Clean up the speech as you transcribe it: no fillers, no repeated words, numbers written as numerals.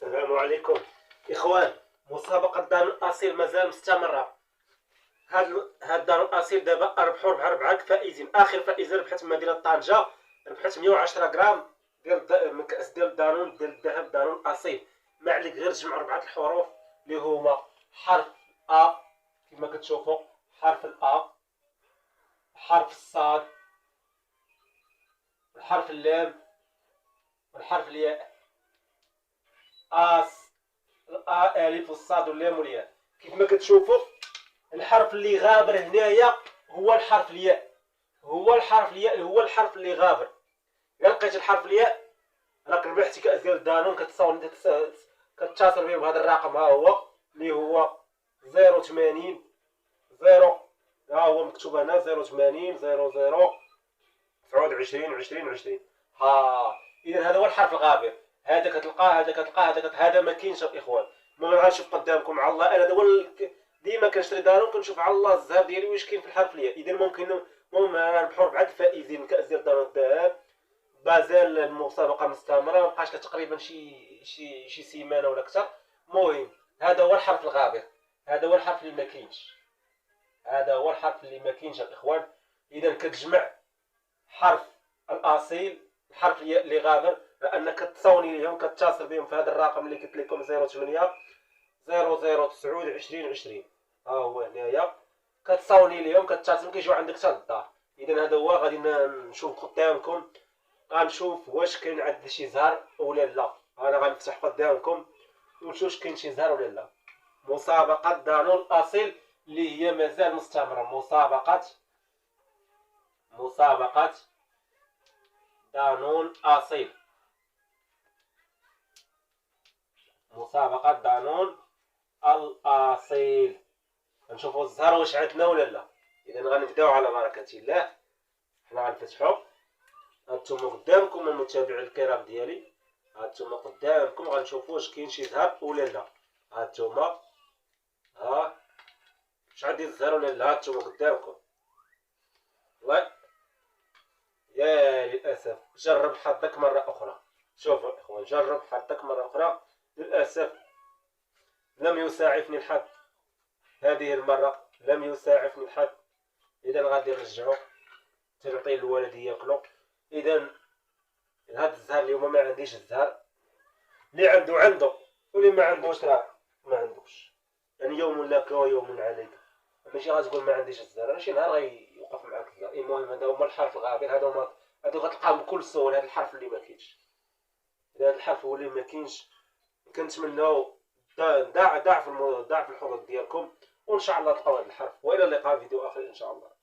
السلام عليكم اخوان. مسابقة دار الاصيل مازال مستمرة. هاد دار الاصيل دابا ربحوا ربعة فائزين. اخر فائزة ربحت من مدينة طنجة، ربحت 110 غرام من كأس ديال دانون ديال الذهب دانون اصيل. ما عليك غير تجمع 4 الحروف اللي هما حرف ا كما كتشوفوا، حرف الأ، حرف الصاد، الحرف اللام، والحرف الياء. اس الأ ألف والصاد واللام والياء. كيف ما كتشوفوا الحرف اللي غابر هنايا هو الحرف الياء، هو الحرف اللي غابر. إلا لقيت الحرف الياء راك ربحتي كأس ديال دانون. كتصل بهم بهذا الرقم، ها هو اللي هو 080 0، ها هو مكتوب هنا 080 00 29 20 20. اذا هذا هو الحرف الغابر. هذا كتلقاه، هذا ما كاينش الاخوان. ما غنشوف قدامكم مع الله. انا ديما كنشري دارون كنشوف على الله الزهر ديالي واش كاين في الحرف الياء. اذا ممكن نربحوا 4 الفائزين من كأس ديال دارون الذهب. مازال المسابقه مستمره، مابقاش تقريبا شي سيمانه ولا اكثر. المهم هذا هو الحرف الغابر، هذا هو الحرف اللي ما كاينش، هذا هو الحرف اللي ما كاينش الاخوان. اذا كتجمع حرف الاصيل الحرف الياء اللي غابر، لانك كتصوني ليهم، كتصل بهم في هذا الرقم اللي قلت لكم 08 00 9 20 20. ها هو هنايا كتصوني ليهم، كتصل كيجيو عندك حتى للدار. اذا هذا هو. غادي نشوف قدامكم، غنشوف واش كاين عندي شي زهر ولا لا. انا غنفتح قدامكم ونشوف واش كاين شي زهر ولا لا. مسابقة دانون الاصيل اللي هي مازال مستمرة. مسابقة دانون اصيل، مسابقة دانون الاصيل. نشوفوا الزهر واش عندنا ولا لا. اذا غنبداو على بركة الله. حنا غنفتحو. هانتوما قدامكم المتابعين الكرام ديالي، هانتوما قدامكم غنشوفوا واش كاين شي زهر ولا لا. هانتوما واش عندي الزهر ولا لا. هانتوما قدامكم. الله يا للاسف. جرب حظك مره اخرى. شوفوا الاخوان، جرب حظك مره اخرى. للاسف لم يساعفني الحظ هذه المره، لم يساعفني الحظ. اذا غادي نرجعو تنعطيه للوالد ياكلو. اذا هاد الزهر اليوم ما عنديش الزهر. اللي عنده واللي ما عندوش راه ما عندوش. يعني يوم لك ويوم عليك. ماشي غتقول ما عنديش الزهر، ماشي نهار غيوقف معاك الزهر. المهم هذا هما الحرف الغابر، هادو غتلقاهم بكل سهوله. هذا الحرف اللي ما كاينش، هذا الحرف هو اللي ما كاينش. كنتمناو ضعف الحظوظ ديالكم، وان شاء الله تلقاو هذا الحرف. والى اللقاء فيديو اخر ان شاء الله.